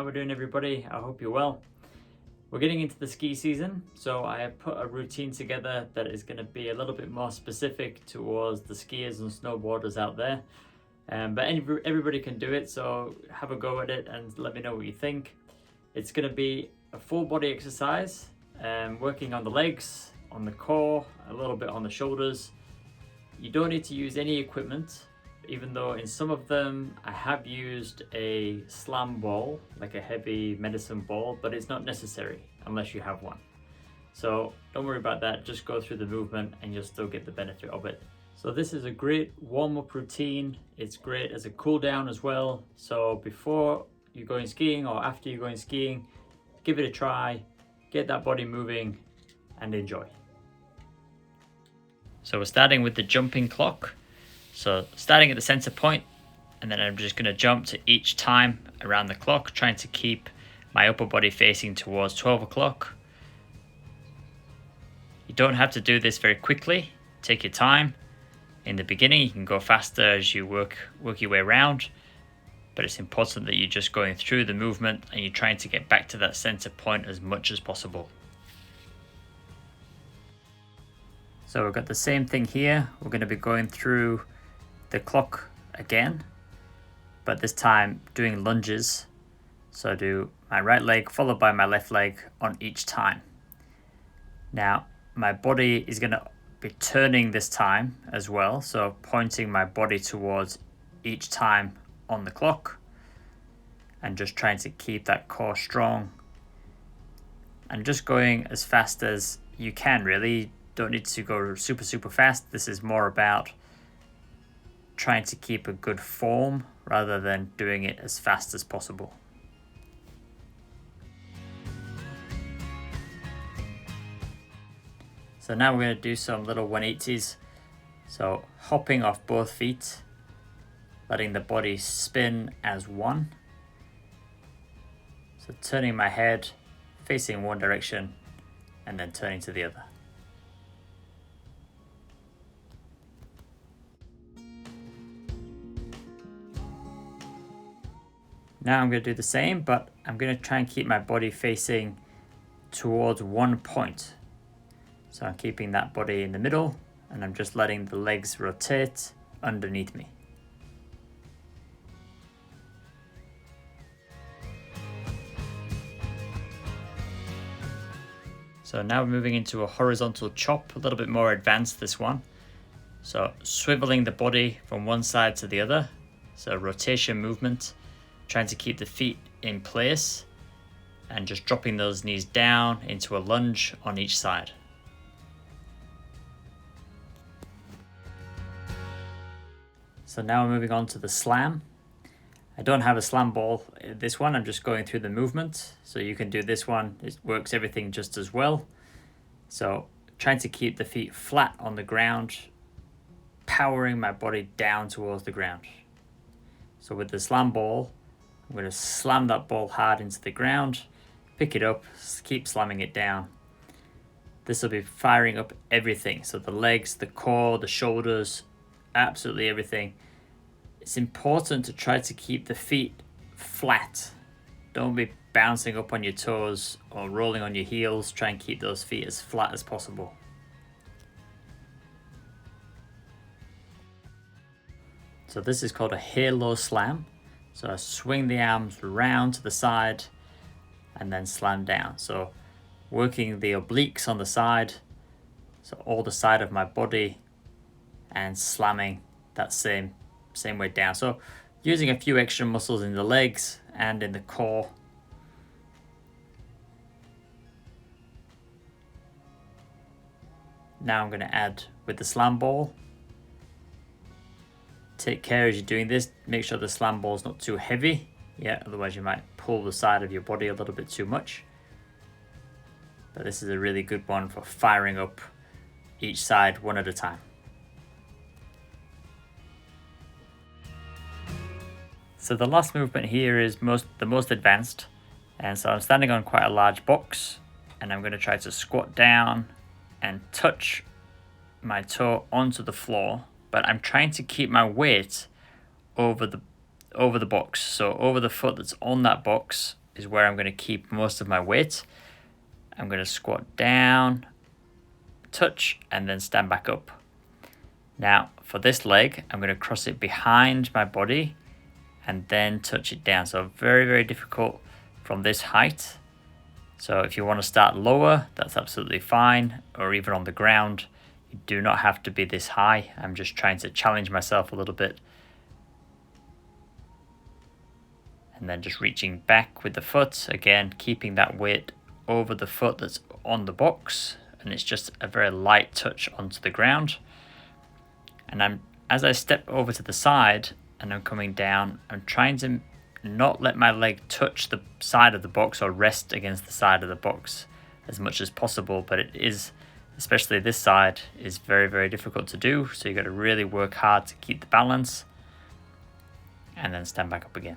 How we doing, everybody? I hope you're well. We're getting into the ski season, so I have put a routine together that is going to be a little bit more specific towards the skiers and snowboarders out there. But everybody can do it, so have a go at it and let me know what you think. It's going to be a full body exercise, working on the legs, on the core, a little bit on the shoulders. You don't need to use any equipment, even though in some of them I have used a slam ball, like a heavy medicine ball, but it's not necessary unless you have one. So don't worry about that, just go through the movement and you'll still get the benefit of it. So this is a great warm-up routine. It's great as a cool down as well. So before you're going skiing or after you're going skiing, give it a try, get that body moving and enjoy. So we're starting with the jumping clock. So starting at the center point, and then I'm just going to jump to each time around the clock, trying to keep my upper body facing towards 12 o'clock. You don't have to do this very quickly. Take your time. In the beginning, you can go faster as you work your way around, but it's important that you're just going through the movement and you're trying to get back to that center point as much as possible. So we've got the same thing here. We're going to be going through the clock again, but this time doing lunges. So I do my right leg followed by my left leg on each time. Now my body is going to be turning this time as well, so pointing my body towards each time on the clock and just trying to keep that core strong and just going as fast as you can. Really don't need to go super fast. This is more about trying to keep a good form rather than doing it as fast as possible. So now we're going to do some little 180s. So hopping off both feet, letting the body spin as one. So turning my head, facing one direction, and then turning to the other. Now I'm going to do the same, but I'm going to try and keep my body facing towards one point. So I'm keeping that body in the middle and I'm just letting the legs rotate underneath me. So now we're moving into a horizontal chop, a little bit more advanced this one. So swiveling the body from one side to the other. So rotation movement. Trying to keep the feet in place and just dropping those knees down into a lunge on each side. So now we're moving on to the slam. I don't have a slam ball in this one, I'm just going through the movement. So you can do this one, it works everything just as well. So trying to keep the feet flat on the ground, powering my body down towards the ground. So with the slam ball, I'm going to slam that ball hard into the ground, pick it up, keep slamming it down. This will be firing up everything. So the legs, the core, the shoulders, absolutely everything. It's important to try to keep the feet flat. Don't be bouncing up on your toes or rolling on your heels. Try and keep those feet as flat as possible. So this is called a halo slam. So I swing the arms round to the side and then slam down. So working the obliques on the side, so all the side of my body, and slamming that same way down. So using a few extra muscles in the legs and in the core. Now I'm going to add with the slam ball. Take care as you're doing this, make sure the slam ball is not too heavy. Yeah, otherwise you might pull the side of your body a little bit too much. But this is a really good one for firing up each side one at a time. So the last movement here is the most advanced. And so I'm standing on quite a large box and I'm going to try to squat down and touch my toe onto the floor, but I'm trying to keep my weight over the box. So over the foot that's on that box is where I'm going to keep most of my weight. I'm going to squat down, touch, and then stand back up. Now for this leg, I'm going to cross it behind my body and then touch it down. So very, very difficult from this height. So if you want to start lower, that's absolutely fine, or even on the ground. You do not have to be this high. I'm just trying to challenge myself a little bit. And then just reaching back with the foot, again, keeping that weight over the foot that's on the box. And it's just a very light touch onto the ground. And as I step over to the side and I'm coming down, I'm trying to not let my leg touch the side of the box or rest against the side of the box as much as possible. But it is, especially this side, is very, very difficult to do. So you got to really work hard to keep the balance and then stand back up again.